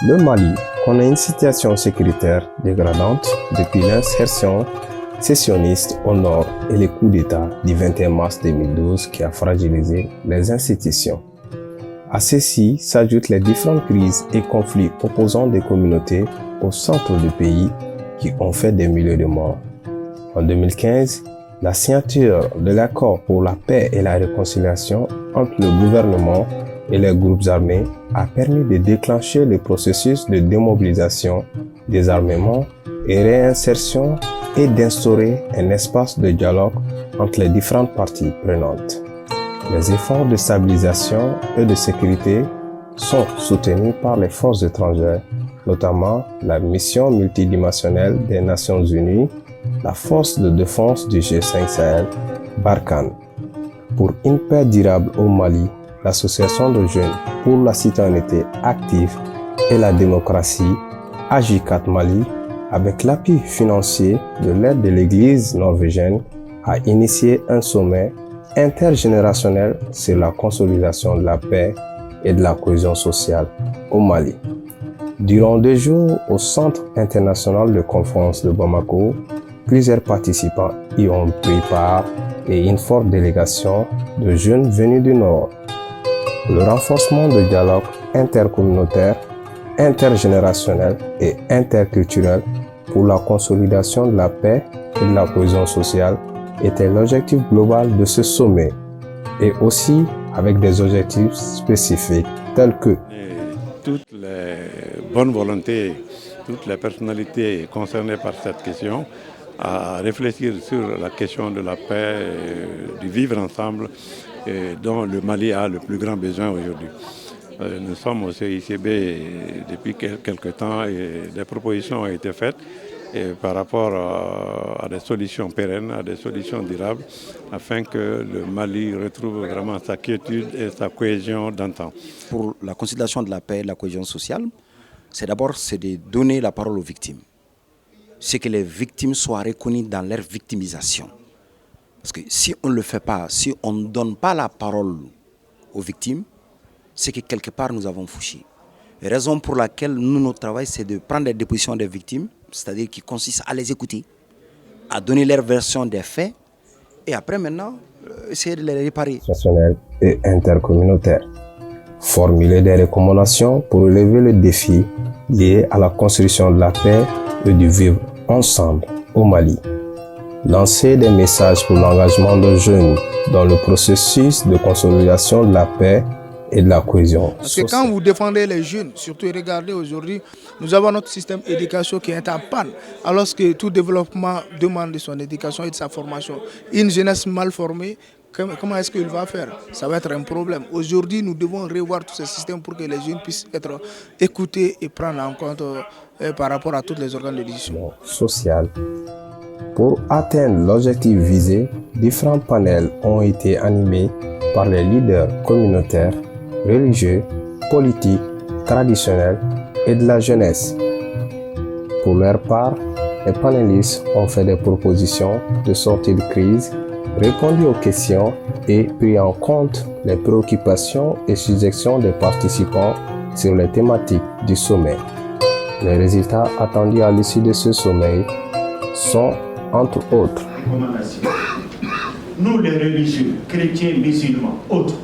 Le Mali connaît une situation sécuritaire dégradante depuis l'insertion sécessionniste au nord et les coups d'État du 21 mars 2012 qui a fragilisé les institutions. À ceci s'ajoutent les différentes crises et conflits opposant des communautés au centre du pays qui ont fait des milliers de morts. En 2015, la signature de l'accord pour la paix et la réconciliation entre le gouvernement et les groupes armés a permis de déclencher le processus de démobilisation, désarmement et réinsertion et d'instaurer un espace de dialogue entre les différentes parties prenantes. Les efforts de stabilisation et de sécurité sont soutenus par les forces étrangères, notamment la mission multidimensionnelle des Nations Unies, la force de défense du G5 Sahel, Barkhane. Pour une paix durable au Mali, l'Association de jeunes pour la citoyenneté active et la démocratie, AJ4 Mali, avec l'appui financier de l'aide de l'Église norvégienne, a initié un sommet intergénérationnel sur la consolidation de la paix et de la cohésion sociale au Mali. Durant 2 jours au Centre international de conférence de Bamako, plusieurs participants y ont pris part et une forte délégation de jeunes venus du Nord. Le renforcement du dialogue intercommunautaire, intergénérationnel et interculturel pour la consolidation de la paix et de la cohésion sociale était l'objectif global de ce sommet et aussi avec des objectifs spécifiques tels que toutes les bonnes volontés, toutes les personnalités concernées par cette question à réfléchir sur la question de la paix, du vivre ensemble dont le Mali a le plus grand besoin aujourd'hui. Nous sommes au CICB depuis quelque temps et des propositions ont été faites par rapport à des solutions pérennes, à des solutions durables, afin que le Mali retrouve vraiment sa quiétude et sa cohésion d'antan. Pour la conciliation de la paix et de la cohésion sociale, c'est d'abord de donner la parole aux victimes. C'est que les victimes soient reconnues dans leur victimisation. Parce que si on ne le fait pas, si on ne donne pas la parole aux victimes, c'est que quelque part nous avons fauché. La raison pour laquelle notre travail, c'est de prendre les dépositions des victimes, c'est-à-dire qui consiste à les écouter, à donner leur version des faits, et après maintenant, essayer de les réparer. National et intercommunautaire. Formuler des recommandations pour relever le défi lié à la construction de la paix et du vivre ensemble au Mali. Lancer des messages pour l'engagement de jeunes dans le processus de consolidation de la paix et de la cohésion. Parce que quand vous défendez les jeunes, surtout regardez aujourd'hui, nous avons notre système d'éducation qui est en panne, alors que tout développement demande de son éducation et de sa formation. Une jeunesse mal formée, comment est-ce qu'il va faire? Ça va être un problème. Aujourd'hui, nous devons revoir tous ces systèmes pour que les jeunes puissent être écoutés et prendre en compte par rapport à tous les organes de décision. Social. Pour atteindre l'objectif visé, différents panels ont été animés par les leaders communautaires, religieux, politiques, traditionnels et de la jeunesse. Pour leur part, les panélistes ont fait des propositions de sortie de crise, répondu aux questions et pris en compte les préoccupations et suggestions des participants sur les thématiques du sommet. Les résultats attendus à l'issue de ce sommet sont, entre autres, nous les religieux, chrétiens, musulmans, autres,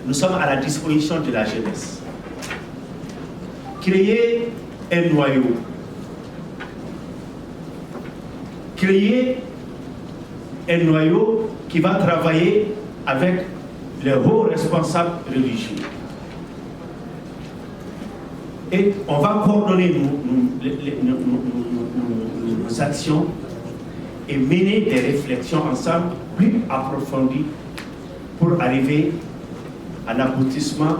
nous sommes à la disposition de la jeunesse. Créer un noyau, créer un noyau qui va travailler avec les hauts responsables religieux. Et on va coordonner nos actions et mener des réflexions ensemble plus approfondies pour arriver à l'aboutissement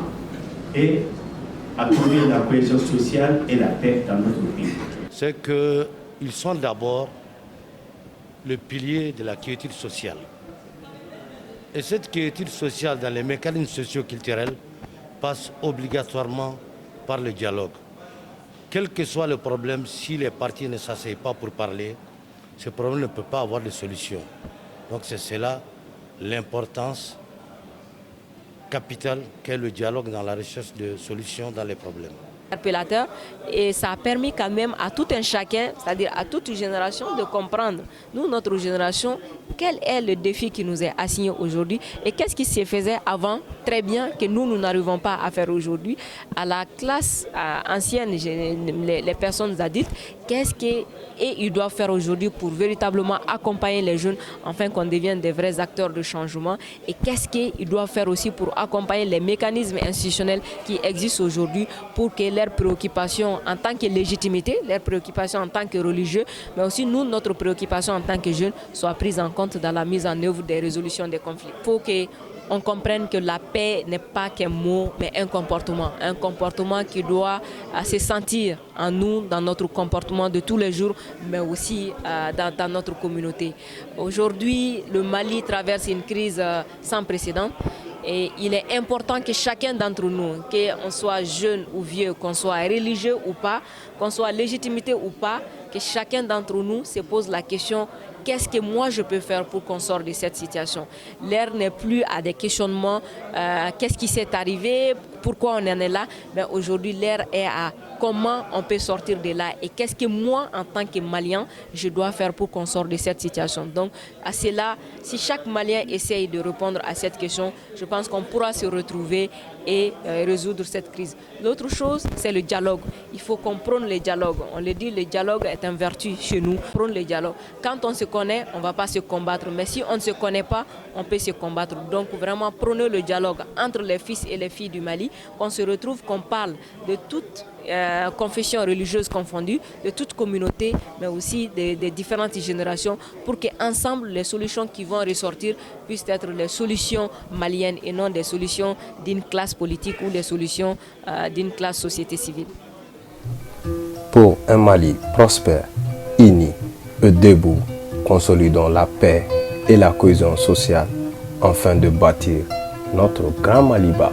et à trouver la cohésion sociale et la paix dans notre pays. C'est qu'ils sont d'abord le pilier de la quiétude sociale. Et cette quiétude sociale dans les mécanismes socio-culturels passe obligatoirement par le dialogue. Quel que soit le problème, si les parties ne s'asseyent pas pour parler, ce problème ne peut pas avoir de solution. Donc c'est cela l'importance capitale qu'est le dialogue dans la recherche de solutions dans les problèmes. Appelateur, et ça a permis quand même à tout un chacun, c'est-à-dire à toute une génération, de comprendre, nous, notre génération, quel est le défi qui nous est assigné aujourd'hui et qu'est-ce qui se faisait avant très bien que nous n'arrivons pas à faire aujourd'hui. À la classe ancienne, les personnes adultes, qu'est-ce qu'ils doivent faire aujourd'hui pour véritablement accompagner les jeunes afin qu'on devienne des vrais acteurs de changement, et qu'est-ce qu'ils doivent faire aussi pour accompagner les mécanismes institutionnels qui existent aujourd'hui pour que leurs préoccupations en tant que légitimité, leurs préoccupations en tant que religieux, mais aussi nous, notre préoccupation en tant que jeunes, soient prises en compte dans la mise en œuvre des résolutions des conflits. Il faut qu'on comprenne que la paix n'est pas qu'un mot, mais un comportement qui doit se sentir en nous, dans notre comportement de tous les jours, mais aussi dans notre communauté. Aujourd'hui, le Mali traverse une crise sans précédent. Et il est important que chacun d'entre nous, qu'on soit jeune ou vieux, qu'on soit religieux ou pas, qu'on soit légitimité ou pas, que chacun d'entre nous se pose la question: qu'est-ce que moi je peux faire pour qu'on sorte de cette situation? L'ère n'est plus à des questionnements, qu'est-ce qui s'est arrivé, pourquoi on en est là, mais aujourd'hui l'ère est à comment on peut sortir de là et qu'est-ce que moi, en tant que Malien, je dois faire pour qu'on sorte de cette situation. Donc, à cela, si chaque Malien essaye de répondre à cette question, je pense qu'on pourra se retrouver et résoudre cette crise. L'autre chose, c'est le dialogue. Il faut qu'on prône le dialogue. On le dit, le dialogue est une vertu chez nous. Prône le dialogue. Quand on se connaît, on ne va pas se combattre. Mais si on ne se connaît pas, on peut se combattre. Donc, vraiment, prôner le dialogue entre les fils et les filles du Mali, qu'on se retrouve, qu'on parle de toutes confessions religieuses confondues, de toute communauté, mais aussi des différentes générations, pour qu'ensemble, les solutions qui vont ressortir puissent être les solutions maliennes et non des solutions d'une classe politique ou des solutions d'une classe société civile. Pour un Mali prospère, uni et debout, consolidons la paix et la cohésion sociale afin de bâtir notre grand Maliba.